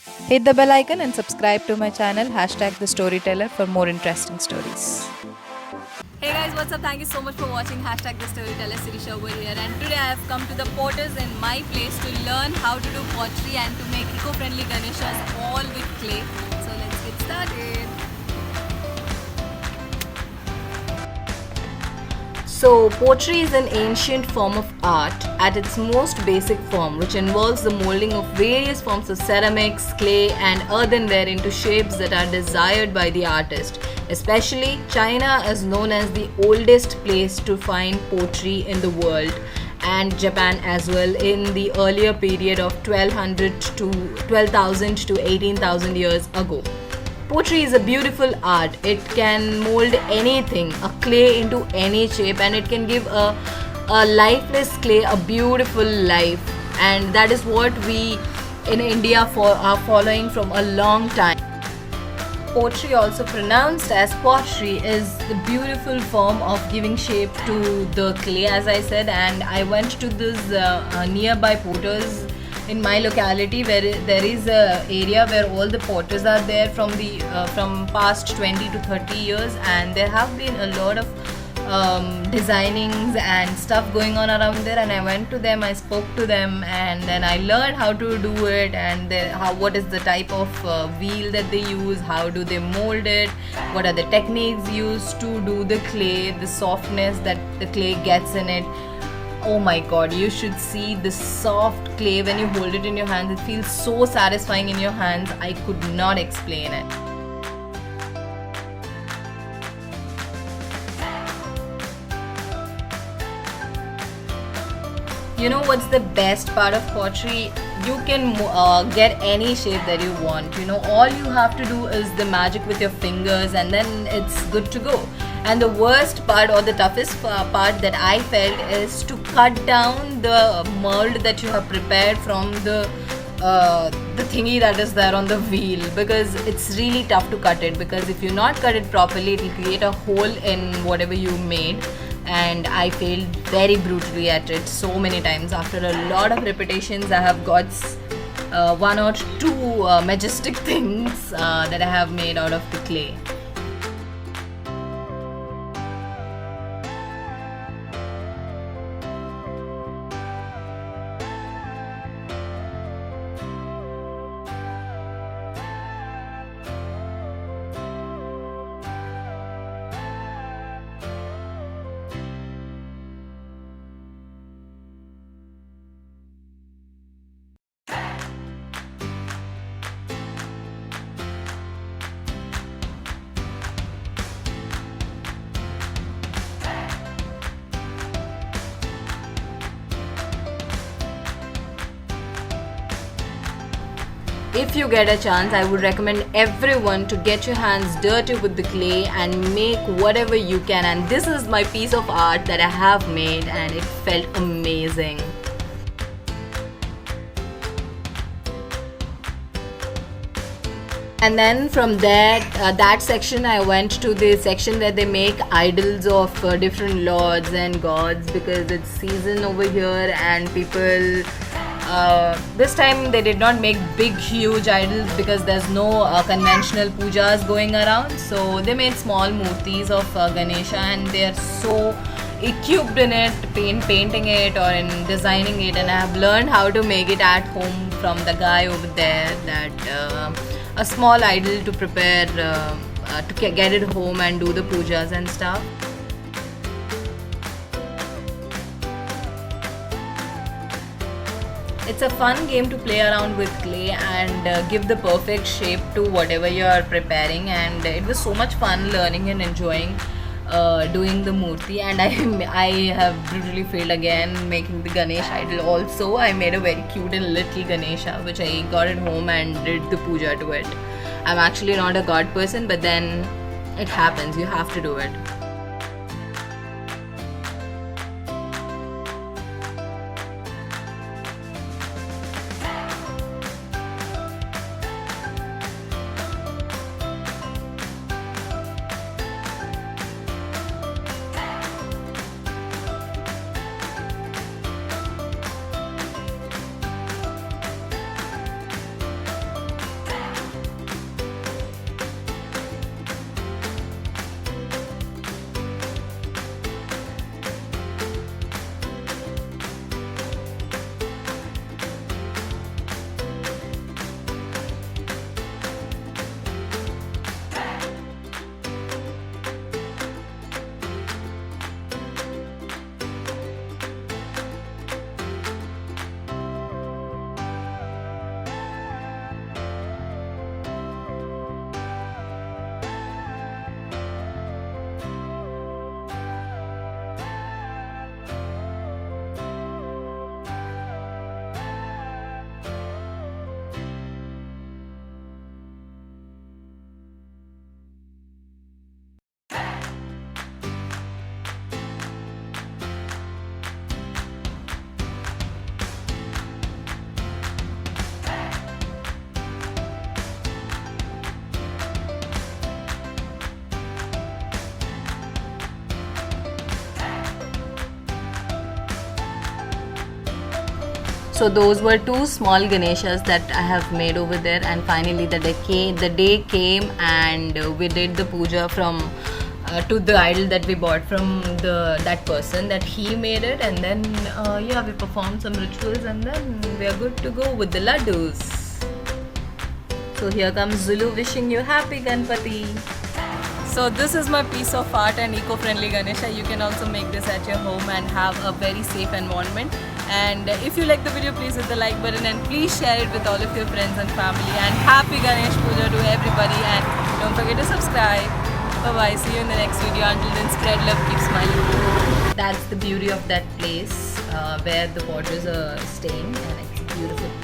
Hit the bell icon and subscribe to my channel #The Storyteller for more interesting stories. Hey guys, what's up? Thank you so much for watching The Storyteller. Sirisha over here, and today I have come to the potters in my place to learn how to do pottery and to make eco-friendly Ganeshas all with clay. So let's get started. So, pottery is an ancient form of art at its most basic form, which involves the molding of various forms of ceramics, clay, and earthenware into shapes that are desired by the artist. Especially, China is known as the oldest place to find pottery in the world, and Japan as well in the earlier period of 1200 to 12,000 to 18,000 years ago. Pottery is a beautiful art. It can mold anything, a clay into any shape, and it can give a lifeless clay a beautiful life. And that is what we in India are following from a long time. Pottery, also pronounced as pottery, is the beautiful form of giving shape to the clay, as I said. And I went to this nearby potters in my locality where there is a area where all the potters are there from past 20 to 30 years, and there have been a lot of designings and stuff going on around there. And I went to them, I spoke to them, and then I learned how to do it, and what is the type of wheel that they use, how do they mold it, what are the techniques used to do the clay, the softness that the clay gets in it. Oh my god, you should see the soft clay when you hold it in your hands. It feels so satisfying in your hands. I could not explain it. You know what's the best part of pottery? You can get any shape that you want. You know, all you have to do is the magic with your fingers, and then it's good to go. And the worst part, or the toughest part that I felt, is to cut down the mold that you have prepared from the thingy that is there on the wheel, because it's really tough to cut it, because if you not cut it properly, it will create a hole in whatever you made. And I failed very brutally at it so many times. After a lot of repetitions, I have got one or two majestic things that I have made out of the clay. If you get a chance, I would recommend everyone to get your hands dirty with the clay and make whatever you can. And this is my piece of art that I have made, and it felt amazing. And then from that section, I went to the section where they make idols of different lords and gods, because it's season over here, and people this time they did not make big huge idols because there's no conventional pujas going around. So they made small murtis of Ganesha, and they're so equipped in it, painting it or in designing it. And I have learned how to make it at home from the guy over there, that a small idol to prepare to get it home and do the pujas and stuff. It's a fun game to play around with clay and give the perfect shape to whatever you are preparing. And it was so much fun learning and enjoying doing the murti. And I have brutally failed again making the Ganesh idol. Also, I made a very cute and little Ganesha, which I got at home and did the puja to it. I'm actually not a god person, but then it happens. You have to do it. So those were two small Ganeshas that I have made over there, and finally the day came and we did the puja from to the idol that we bought from that person, that he made it, and then we performed some rituals, and then we are good to go with the laddus. So here comes Zulu wishing you happy Ganpati. So this is my piece of art and eco-friendly Ganesha. You can also make this at your home and have a very safe environment. And if you like the video, please hit the like button and please share it with all of your friends and family. And happy Ganesh Puja to everybody, and don't forget to subscribe. Bye bye, see you in the next video. Until then, spread love, keep smiling. That's the beauty of that place where the waters are staying, and it's beautiful.